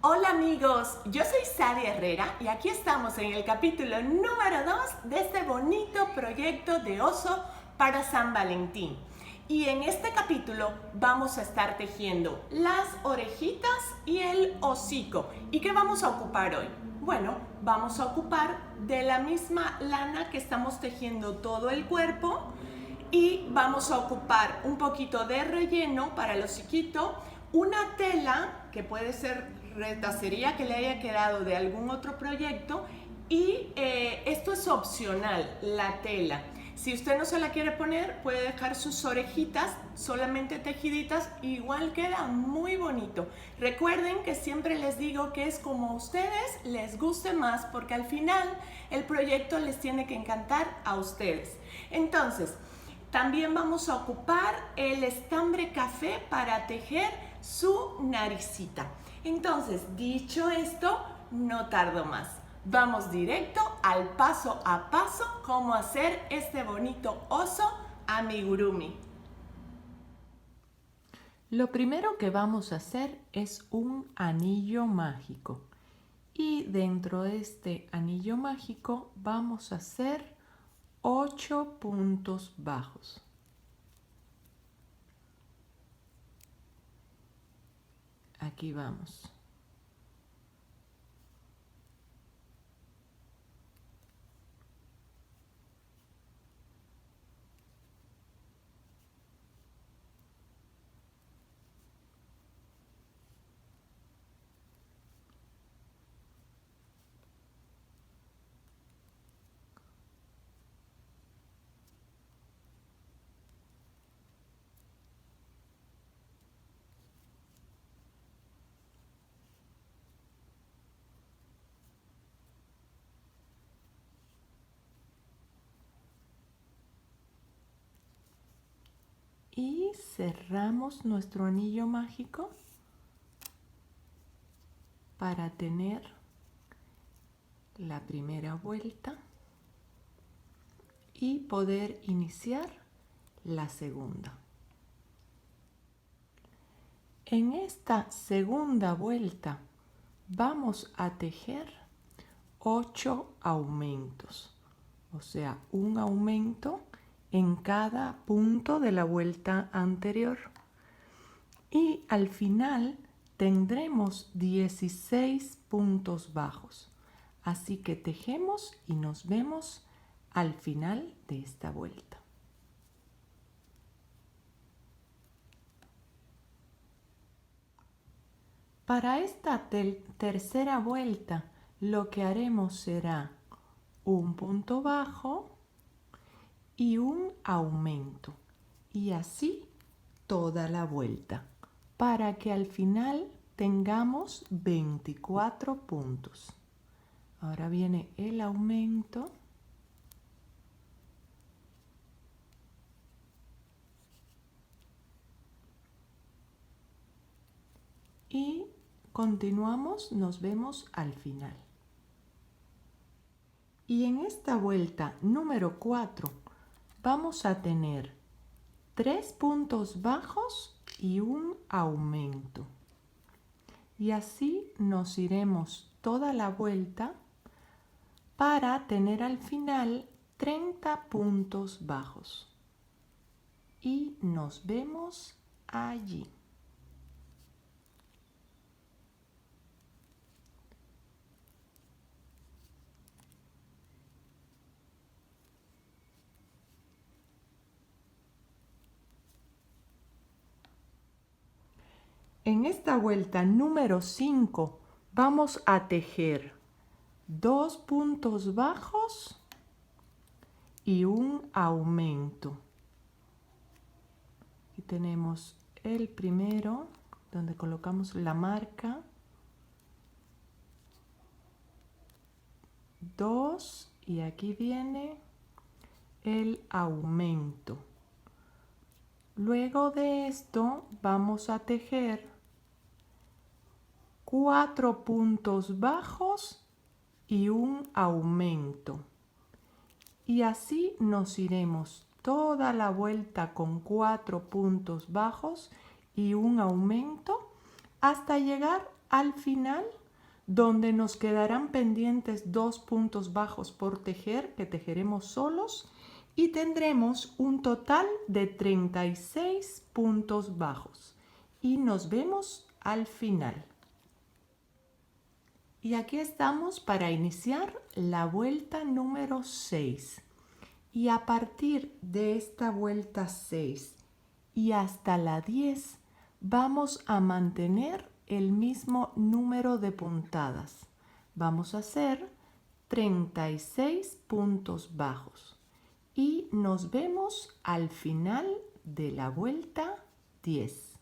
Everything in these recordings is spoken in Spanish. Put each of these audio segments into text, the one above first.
Hola amigos, yo soy Sadi Herrera y aquí estamos en el capítulo número 2 de este bonito proyecto de oso para San Valentín. Y en este capítulo vamos a estar tejiendo las orejitas y el hocico. ¿Y qué vamos a ocupar hoy? Bueno, vamos a ocupar de la misma lana que estamos tejiendo todo el cuerpo y vamos a ocupar un poquito de relleno para el hociquito, una tela que puede ser retacería que le haya quedado de algún otro proyecto y esto es opcional, la tela. Si usted no se la quiere poner, puede dejar sus orejitas solamente tejiditas, igual queda muy bonito. Recuerden que siempre les digo que es como a ustedes les guste más, porque al final el proyecto les tiene que encantar a ustedes. Entonces, también vamos a ocupar el estambre café para tejer su naricita. Entonces, dicho esto, no tardo más. Vamos directo al paso a paso cómo hacer este bonito oso amigurumi. Lo primero que vamos a hacer es un anillo mágico. Y dentro de este anillo mágico vamos a hacer 8 puntos bajos. Aquí vamos. Y cerramos nuestro anillo mágico para tener la primera vuelta y poder iniciar la segunda. En esta segunda vuelta vamos a tejer 8 aumentos, o sea, un aumento en cada punto de la vuelta anterior. Y al final tendremos 16 puntos bajos. Así que tejemos y nos vemos al final de esta vuelta. Para esta tercera vuelta lo que haremos será un punto bajo y un aumento, y así toda la vuelta, para que al final tengamos 24 puntos. Ahora viene el aumento. Y continuamos, nos vemos al final. Y en esta vuelta número 4 vamos a tener 3 puntos bajos y un aumento. Y así nos iremos toda la vuelta para tener al final 30 puntos bajos. Y nos vemos allí. En esta vuelta número 5 vamos a tejer 2 puntos bajos y un aumento. Aquí tenemos el primero, donde colocamos la marca. 2 y aquí viene el aumento. Luego de esto vamos a tejer 4 puntos bajos y un aumento. Y así nos iremos toda la vuelta con 4 puntos bajos y un aumento hasta llegar al final, donde nos quedarán pendientes 2 puntos bajos por tejer, que tejeremos solos, y tendremos un total de 36 puntos bajos. Y nos vemos al final. Y aquí estamos para iniciar la vuelta número 6. Y a partir de esta vuelta 6 y hasta la 10 vamos a mantener el mismo número de puntadas. Vamos a hacer 36 puntos bajos y nos vemos al final de la vuelta 10.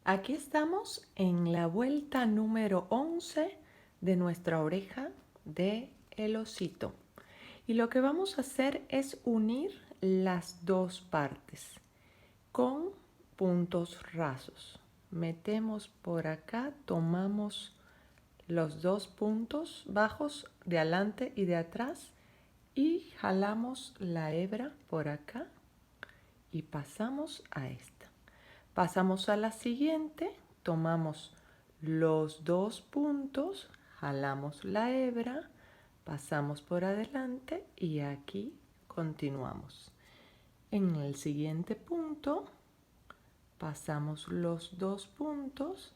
Aquí estamos en la vuelta número 11 de nuestra oreja de el osito. Y lo que vamos a hacer es unir las dos partes con puntos rasos. Metemos por acá, tomamos los 2 puntos bajos de adelante y de atrás y jalamos la hebra por acá y pasamos a esta. Pasamos a la siguiente, tomamos los 2 puntos, jalamos la hebra, pasamos por adelante y aquí continuamos. En el siguiente punto pasamos los 2 puntos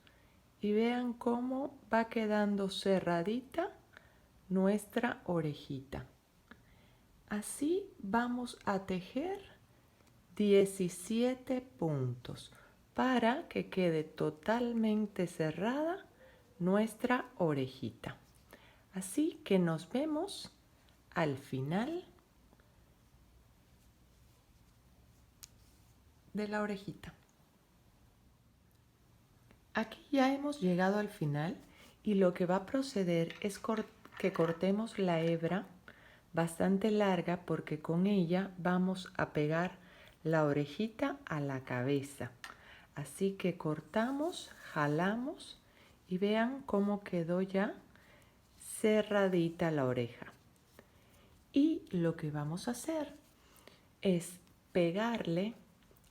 y vean cómo va quedando cerradita nuestra orejita. Así vamos a tejer 17 puntos para que quede totalmente cerrada nuestra orejita. Así que nos vemos al final de la orejita. Aquí ya hemos llegado al final y lo que va a proceder es que cortemos la hebra bastante larga porque con ella vamos a pegar la orejita a la cabeza. Así que cortamos, jalamos y vean cómo quedó ya cerradita la oreja. Y lo que vamos a hacer es pegarle,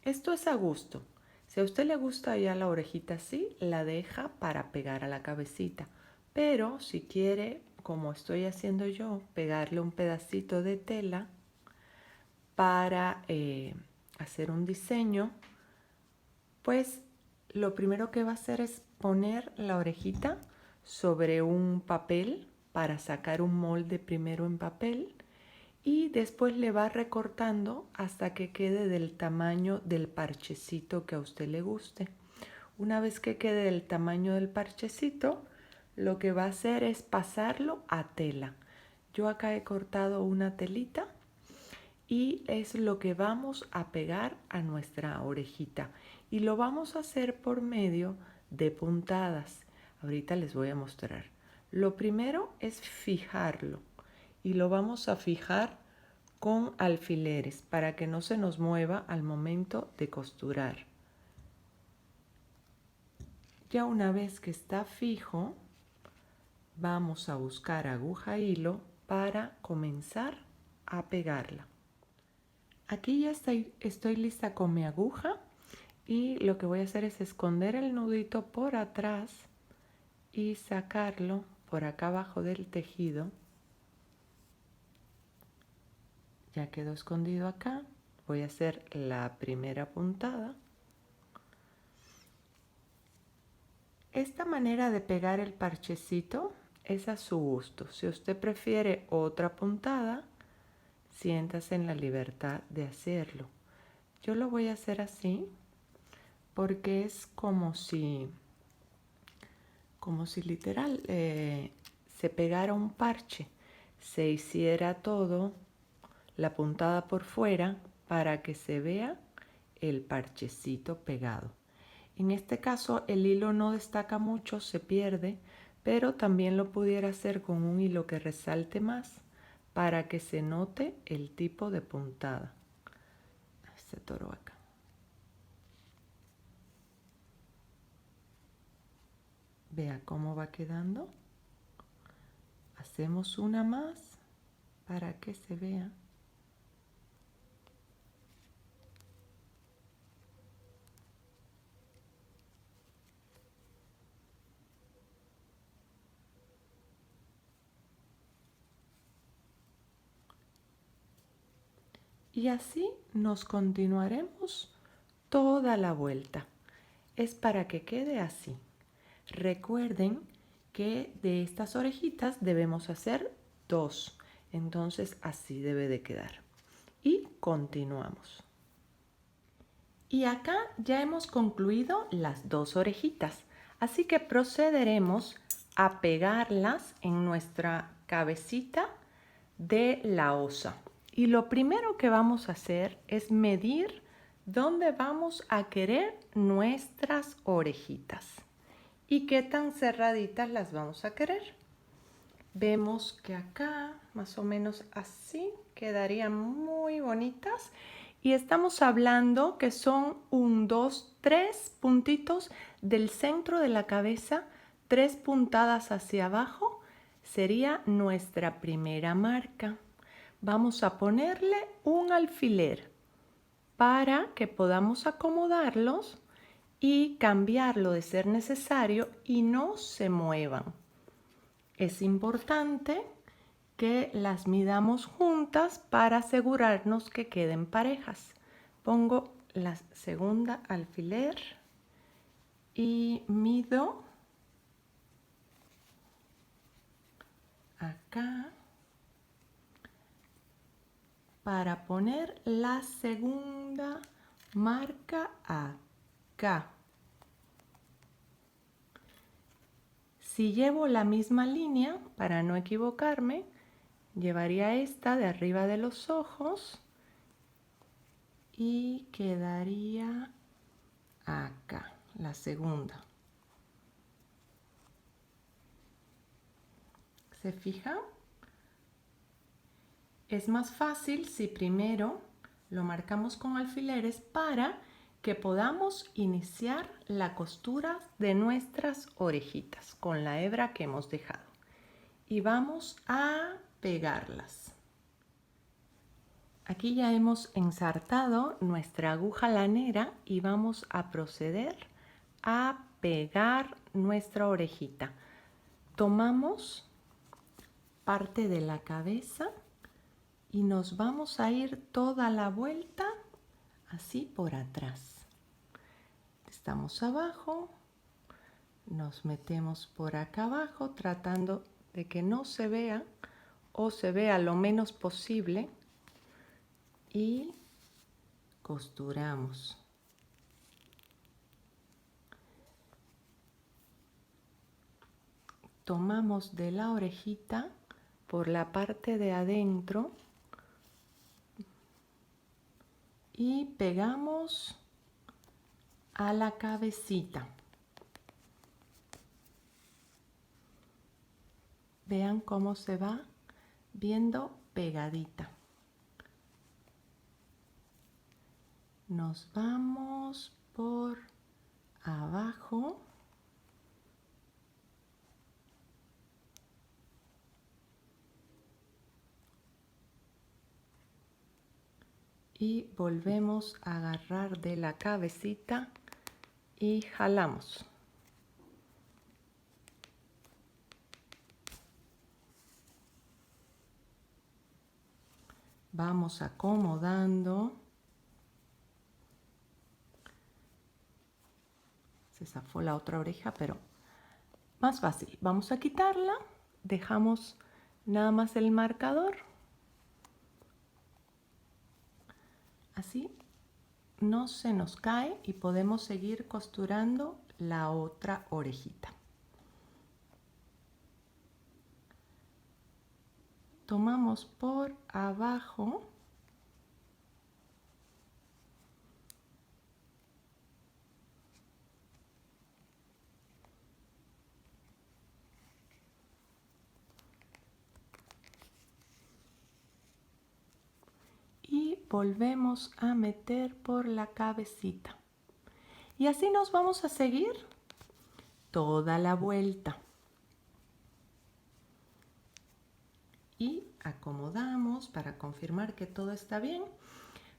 esto es a gusto. Si a usted le gusta ya la orejita así, la deja para pegar a la cabecita. Pero si quiere, como estoy haciendo yo, pegarle un pedacito de tela para hacer un diseño, pues lo primero que va a hacer es poner la orejita sobre un papel para sacar un molde primero en papel y después le va recortando hasta que quede del tamaño del parchecito que a usted le guste. Una vez que quede del tamaño del parchecito, lo que va a hacer es pasarlo a tela. Yo acá he cortado una telita y es lo que vamos a pegar a nuestra orejita. Y lo vamos a hacer por medio de puntadas. Ahorita les voy a mostrar. Lo primero es fijarlo y lo vamos a fijar con alfileres para que no se nos mueva al momento de costurar. Ya una vez que está fijo, vamos a buscar aguja e hilo para comenzar a pegarla. Aquí ya estoy lista con mi aguja y lo que voy a hacer es esconder el nudito por atrás y sacarlo por acá abajo del tejido. Ya quedó escondido acá. Voy a hacer la primera puntada. Esta manera de pegar el parchecito es a su gusto. Si usted prefiere otra puntada, siéntase en la libertad de hacerlo. Yo lo voy a hacer así porque es como si literal se pegara un parche, se hiciera todo la puntada por fuera para que se vea el parchecito pegado. En este caso el hilo no destaca mucho, se pierde, pero también lo pudiera hacer con un hilo que resalte más para que se note el tipo de puntada. Se atoró acá. Vea cómo va quedando. Hacemos una más para que se vea. Y así nos continuaremos toda la vuelta. Es para que quede así. Recuerden que de estas orejitas debemos hacer 2. Entonces así debe de quedar. Y continuamos. Y acá ya hemos concluido las 2 orejitas. Así que procederemos a pegarlas en nuestra cabecita de la osa. Y lo primero que vamos a hacer es medir dónde vamos a querer nuestras orejitas y qué tan cerraditas las vamos a querer. Vemos que acá, más o menos así, quedarían muy bonitas. Y estamos hablando que son 1, 2, 3 puntitos del centro de la cabeza, 3 puntadas hacia abajo. Sería nuestra primera marca. Vamos a ponerle un alfiler para que podamos acomodarlos y cambiarlo de ser necesario y no se muevan. Es importante que las midamos juntas para asegurarnos que queden parejas. Pongo la segunda alfiler y mido acá para poner la segunda marca acá. Si llevo la misma línea, para no equivocarme, llevaría esta de arriba de los ojos y quedaría acá, la segunda. ¿Se fijan? Es más fácil si primero lo marcamos con alfileres para que podamos iniciar la costura de nuestras orejitas con la hebra que hemos dejado. Y vamos a pegarlas. Aquí ya hemos ensartado nuestra aguja lanera y vamos a proceder a pegar nuestra orejita. Tomamos parte de la cabeza y nos vamos a ir toda la vuelta así por atrás. Estamos abajo, nos metemos por acá abajo tratando de que no se vea o se vea lo menos posible y costuramos. Tomamos de la orejita por la parte de adentro y pegamos a la cabecita. Vean cómo se va viendo pegadita. Nos vamos por abajo. Y volvemos a agarrar de la cabecita y jalamos. Vamos acomodando. Se zafó la otra oreja, pero más fácil. Vamos a quitarla. Dejamos nada más el marcador. Así no se nos cae y podemos seguir costurando la otra orejita. Tomamos por abajo y volvemos a meter por la cabecita. Y así nos vamos a seguir toda la vuelta. Y acomodamos para confirmar que todo está bien.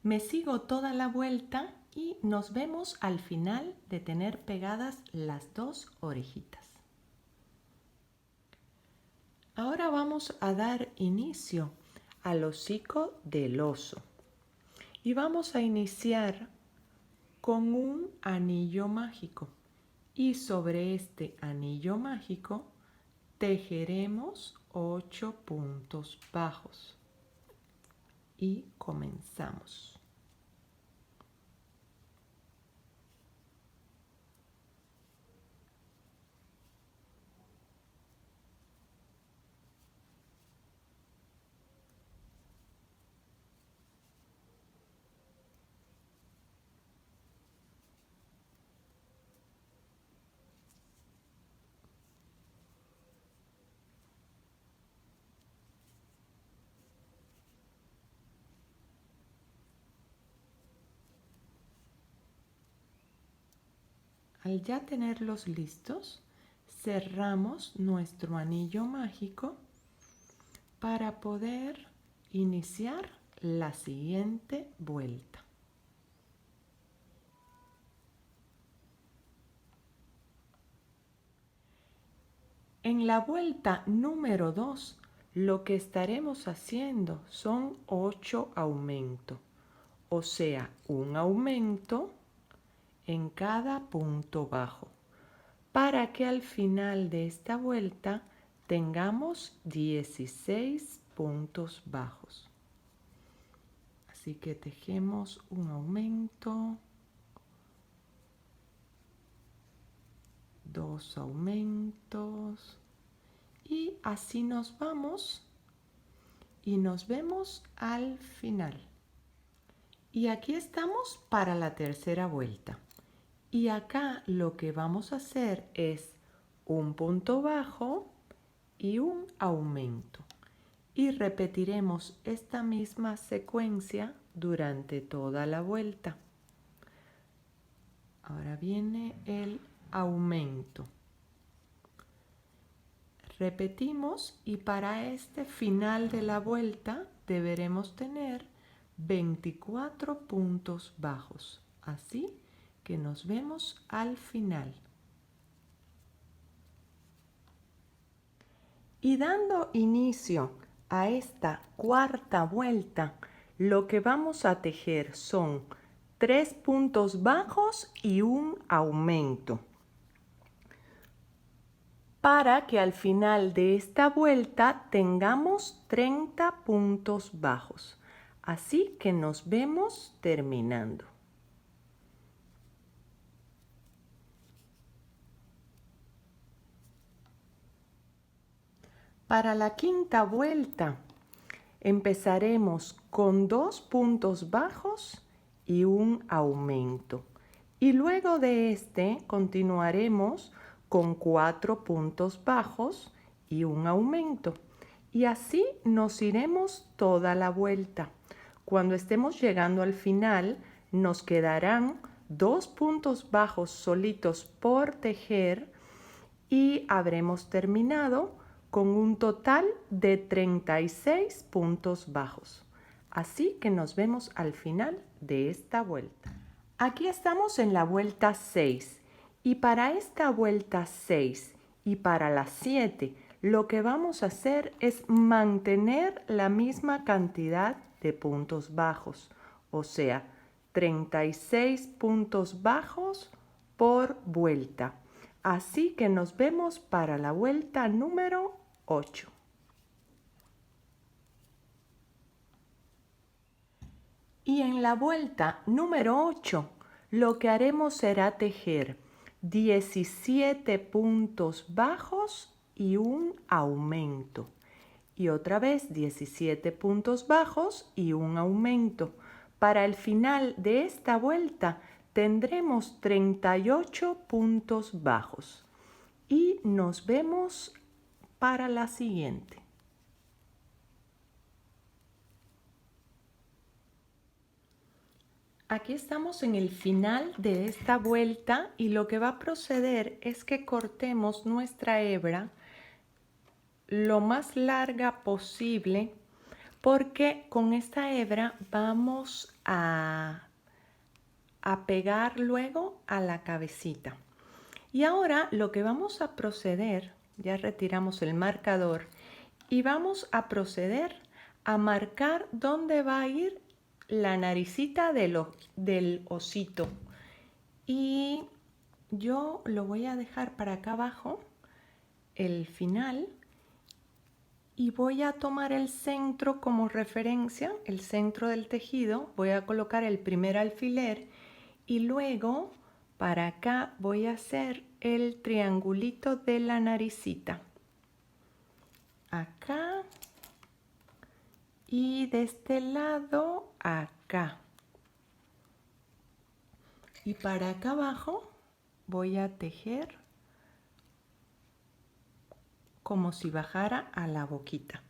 Me sigo toda la vuelta y nos vemos al final de tener pegadas las 2 orejitas. Ahora vamos a dar inicio al hocico del oso. Y vamos a iniciar con un anillo mágico. Y sobre este anillo mágico tejeremos 8 puntos bajos. Y comenzamos. Al ya tenerlos listos, cerramos nuestro anillo mágico para poder iniciar la siguiente vuelta. En la vuelta número 2, lo que estaremos haciendo son 8 aumentos, o sea, un aumento en cada punto bajo, para que al final de esta vuelta tengamos 16 puntos bajos. Así que tejemos un aumento, 2 aumentos y así nos vamos y nos vemos al final. Y aquí estamos para la tercera vuelta. Y acá lo que vamos a hacer es un punto bajo y un aumento. Y repetiremos esta misma secuencia durante toda la vuelta. Ahora viene el aumento. Repetimos y para este final de la vuelta deberemos tener 24 puntos bajos. Así que nos vemos al final. Y dando inicio a esta cuarta vuelta, lo que vamos a tejer son 3 puntos bajos y un aumento, para que al final de esta vuelta tengamos 30 puntos bajos. Así que nos vemos terminando. Para la quinta vuelta empezaremos con 2 puntos bajos y un aumento. Y luego de este continuaremos con 4 puntos bajos y un aumento. Y así nos iremos toda la vuelta. Cuando estemos llegando al final, nos quedarán 2 puntos bajos solitos por tejer y habremos terminado con un total de 36 puntos bajos. Así que nos vemos al final de esta vuelta. Aquí estamos en la vuelta 6 y para esta vuelta 6 y para la 7 lo que vamos a hacer es mantener la misma cantidad de puntos bajos, o sea, 36 puntos bajos por vuelta. Así que nos vemos para la vuelta número 8. Y en la vuelta número 8 lo que haremos será tejer 17 puntos bajos y un aumento. Y otra vez 17 puntos bajos y un aumento. Para el final de esta vuelta tendremos 38 puntos bajos. Y nos vemos para la siguiente. Aquí estamos en el final de esta vuelta y lo que va a proceder es que cortemos nuestra hebra lo más larga posible, porque con esta hebra vamos a pegar luego a la cabecita. Y ahora lo que vamos a proceder, ya retiramos el marcador y vamos a proceder a marcar dónde va a ir la naricita del osito. Y yo lo voy a dejar para acá abajo, el final, y voy a tomar el centro como referencia, el centro del tejido. Voy a colocar el primer alfiler y luego para acá voy a hacer el triangulito de la naricita. Acá y de este lado acá. Y para acá abajo voy a tejer como si bajara a la boquita.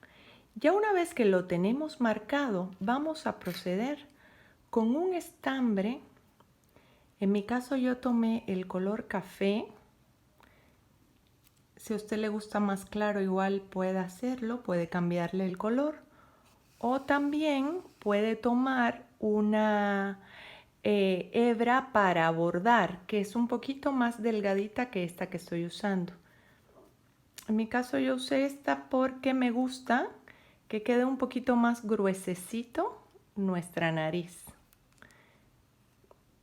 Ya una vez que lo tenemos marcado, vamos a proceder con un estambre. En mi caso yo tomé el color café. Si a usted le gusta más claro, igual puede hacerlo, puede cambiarle el color. O también puede tomar una hebra para bordar, que es un poquito más delgadita que esta que estoy usando. En mi caso yo usé esta porque me gusta que quede un poquito más gruesecito nuestra nariz.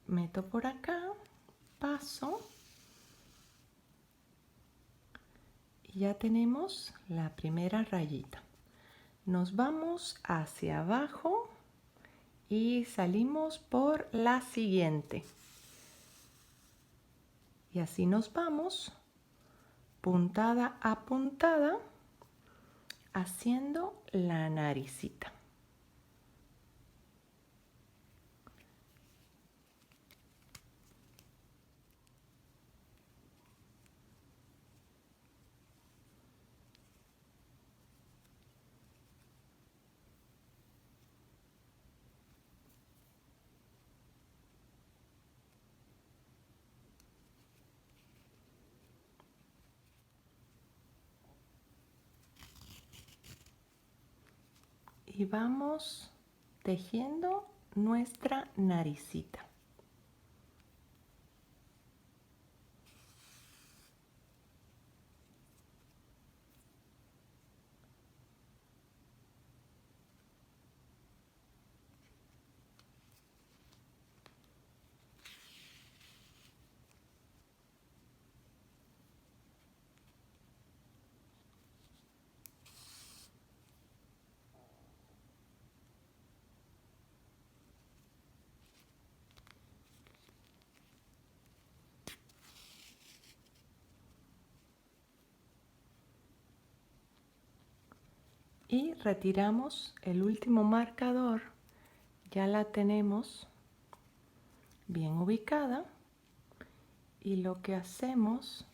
Meto por acá, paso y ya tenemos la primera rayita. Nos vamos hacia abajo y salimos por la siguiente. Y así nos vamos puntada a puntada haciendo la naricita. Y vamos tejiendo nuestra naricita. Y retiramos el último marcador. Ya la tenemos bien ubicada. Y lo que hacemos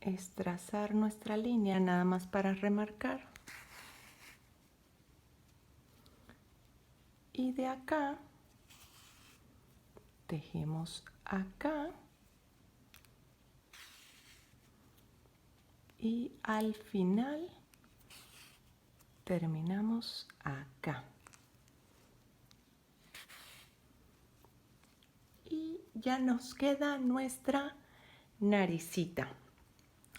es trazar nuestra línea nada más para remarcar. Y de acá tejemos acá. Y al final terminamos acá. Y ya nos queda nuestra naricita.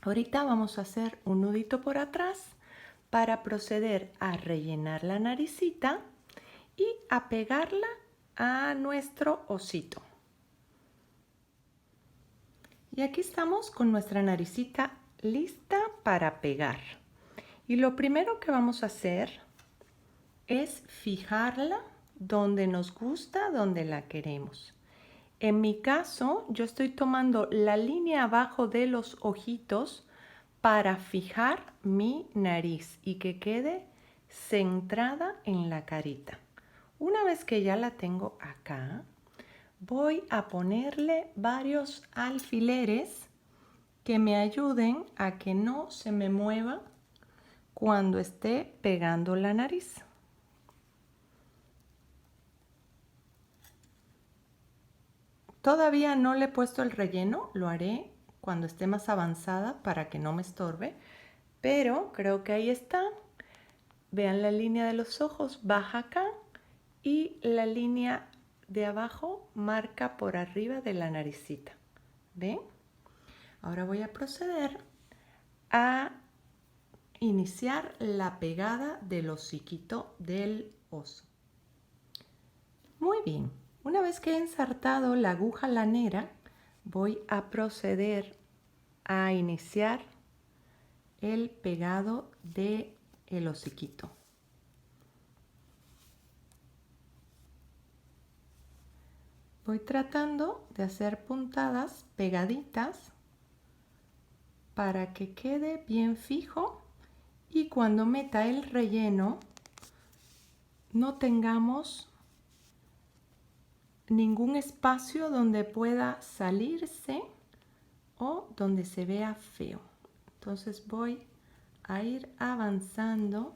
Ahorita vamos a hacer un nudito por atrás para proceder a rellenar la naricita y a pegarla a nuestro osito. Y aquí estamos con nuestra naricita lista para pegar. Y lo primero que vamos a hacer es fijarla donde nos gusta, donde la queremos. En mi caso, yo estoy tomando la línea abajo de los ojitos para fijar mi nariz y que quede centrada en la carita. Una vez que ya la tengo acá, voy a ponerle varios alfileres que me ayuden a que no se me mueva cuando esté pegando la nariz. Todavía no le he puesto el relleno, lo haré cuando esté más avanzada para que no me estorbe, pero creo que ahí está. Vean la línea de los ojos, baja acá y la línea de abajo marca por arriba de la naricita. ¿Ven? Ahora voy a proceder a iniciar la pegada del hociquito del oso. Muy bien, una vez que he ensartado la aguja lanera, voy a proceder a iniciar el pegado del hociquito. Voy tratando de hacer puntadas pegaditas para que quede bien fijo y cuando meta el relleno no tengamos ningún espacio donde pueda salirse o donde se vea feo. Entonces voy a ir avanzando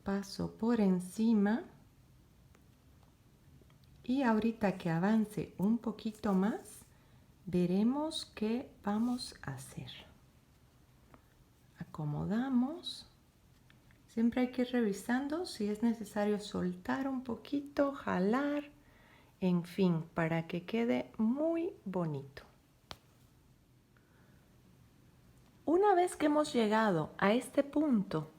paso por encima y ahorita que avance un poquito más veremos qué vamos a hacer. Acomodamos. Siempre hay que ir revisando si es necesario soltar un poquito, jalar, en fin, para que quede muy bonito. Una vez que hemos llegado a este punto,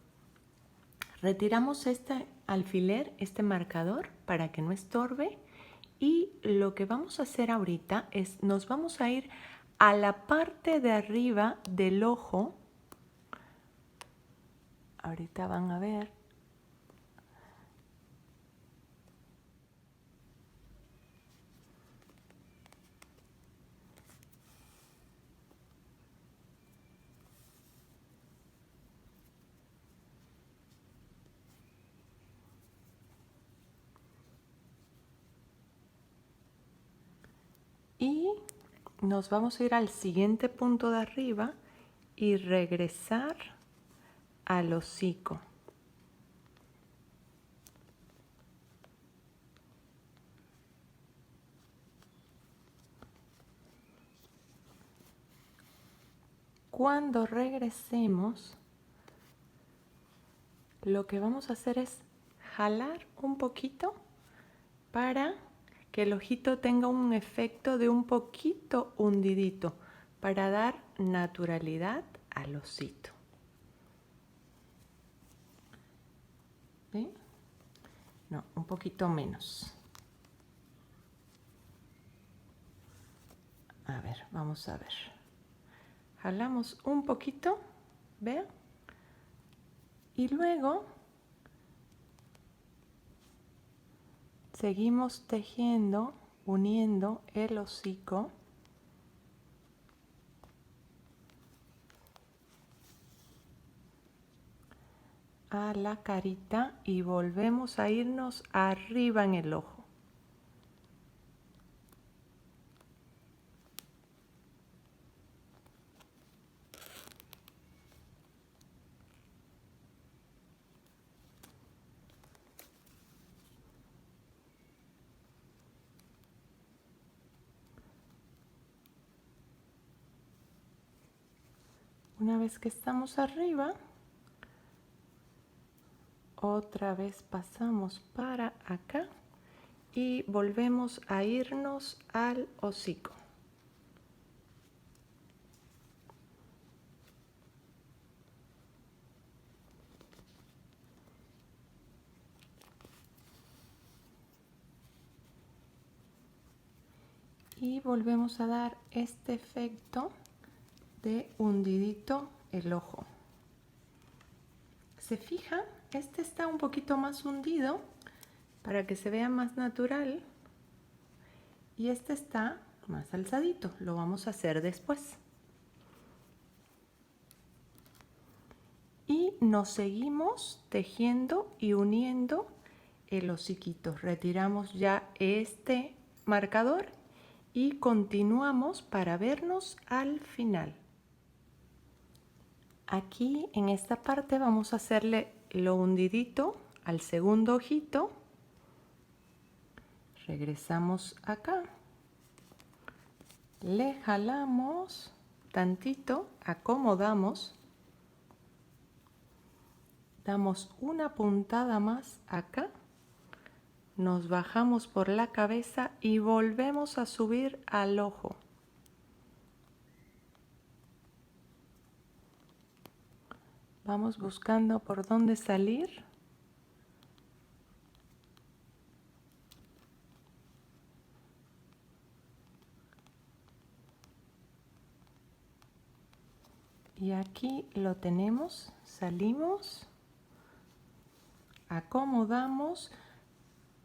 retiramos este alfiler, este marcador, para que no estorbe. Y lo que vamos a hacer ahorita es, nos vamos a ir a la parte de arriba del ojo. Ahorita van a ver. Y nos vamos a ir al siguiente punto de arriba y regresar al hocico. Cuando regresemos, lo que vamos a hacer es jalar un poquito para que el ojito tenga un efecto de un poquito hundidito para dar naturalidad al osito. ¿Ven? No, un poquito menos. A ver, vamos a ver. Jalamos un poquito, ¿vean? Y luego seguimos tejiendo, uniendo el hocico a la carita y volvemos a irnos arriba en el ojo. Una vez que estamos arriba, otra vez pasamos para acá y volvemos a irnos al hocico. Y volvemos a dar este efecto de hundidito el ojo. ¿Se fijan? Este está un poquito más hundido para que se vea más natural y este está más alzadito. Lo vamos a hacer después. Y nos seguimos tejiendo y uniendo el hociquito. Retiramos ya este marcador y continuamos para vernos al final. Aquí en esta parte vamos a hacerle lo hundidito al segundo ojito. Regresamos acá. Le jalamos tantito, acomodamos. Damos una puntada más acá nos bajamos por la cabeza y volvemos a subir al ojo. Vamos buscando por dónde salir. Y aquí lo tenemos, salimos, acomodamos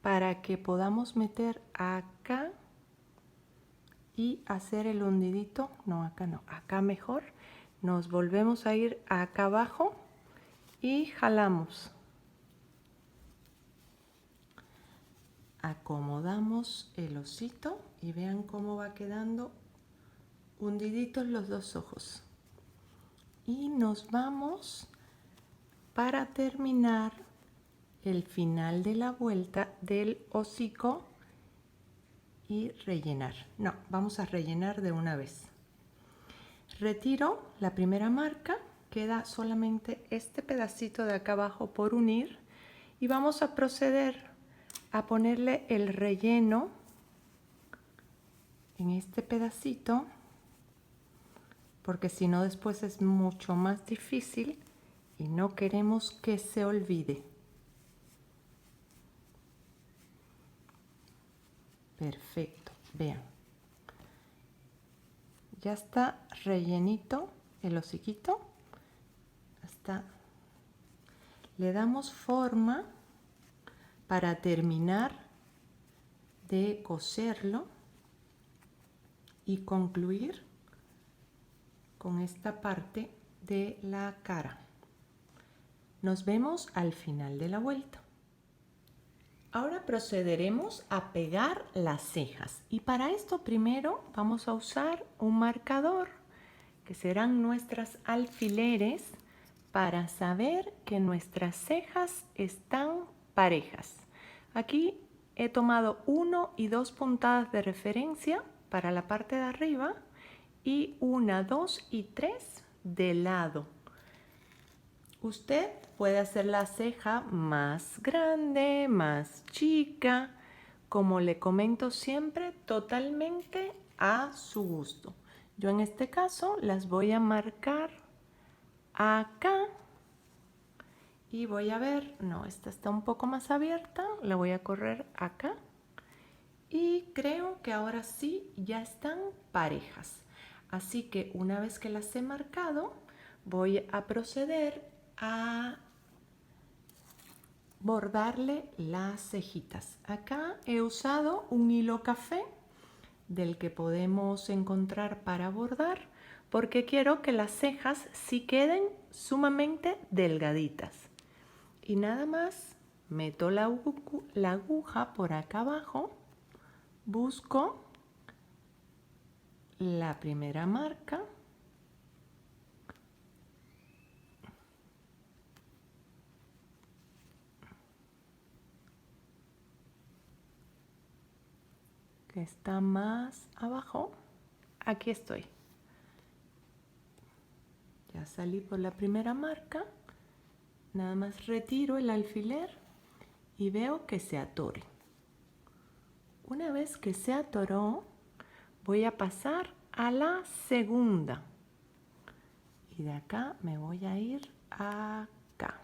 para que podamos meter acá y hacer el hundidito. No, acá no, acá mejor. Nos volvemos a ir acá abajo y jalamos. Acomodamos el osito y vean cómo va quedando hundiditos los dos ojos. Y nos vamos para terminar el final de la vuelta del hocico y rellenar. No, vamos a rellenar de una vez. Retiro la primera marca, queda solamente este pedacito de acá abajo por unir y vamos a proceder a ponerle el relleno en este pedacito, porque si no después es mucho más difícil y no queremos que se olvide. Perfecto, vean. Ya está rellenito el hociquito. Le damos forma para terminar de coserlo y concluir con esta parte de la cara. Nos vemos al final de la vuelta. Ahora procederemos a pegar las cejas y para esto primero vamos a usar un marcador que serán nuestras alfileres para saber que nuestras cejas están parejas. Aquí he tomado 1 y 2 puntadas de referencia para la parte de arriba y 1, 2 y 3 de lado. Usted puede hacer la ceja más grande, más chica, como le comento siempre, totalmente a su gusto. Yo en este caso las voy a marcar acá y voy a ver, no, esta está un poco más abierta, la voy a correr acá y creo que ahora sí ya están parejas. Así que una vez que las he marcado, voy a proceder a bordarle las cejitas. Acá he usado un hilo café del que podemos encontrar para bordar porque quiero que las cejas sí queden sumamente delgaditas. Y nada más meto la aguja por acá abajo, busco la primera marca que está más abajo. Aquí estoy. Ya salí por la primera marca. Nada más retiro el alfiler y veo que se atore. Una vez que se atoró, voy a pasar a la segunda. Y de acá me voy a ir acá.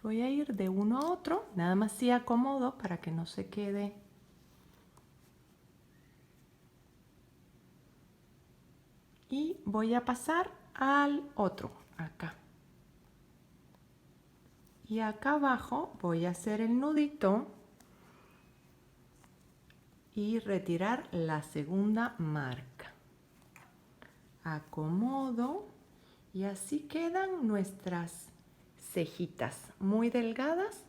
Voy a ir de uno a otro, nada más si acomodo para que no se quede y voy a pasar al otro, acá. Y acá abajo voy a hacer el nudito y retirar la segunda marca. Acomodo y así quedan nuestras cejitas muy delgadas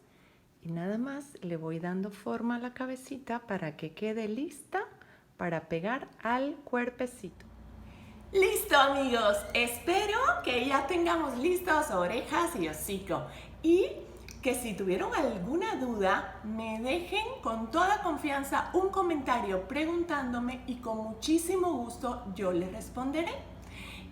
y nada más le voy dando forma a la cabecita para que quede lista para pegar al cuerpecito. Listo, amigos, espero que ya tengamos listos orejas y hocico y que si tuvieron alguna duda me dejen con toda confianza un comentario preguntándome y con muchísimo gusto yo les responderé.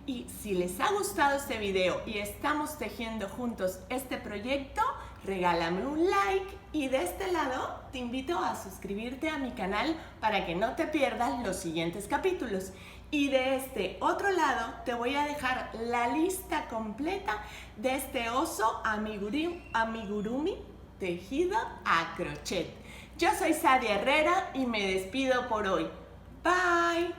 Y si les ha gustado este video y estamos tejiendo juntos este proyecto, regálame un like y de este lado te invito a suscribirte a mi canal para que no te pierdas los siguientes capítulos. Y de este otro lado te voy a dejar la lista completa de este oso amigurumi tejido a crochet. Yo soy Sadia Herrera y me despido por hoy. Bye.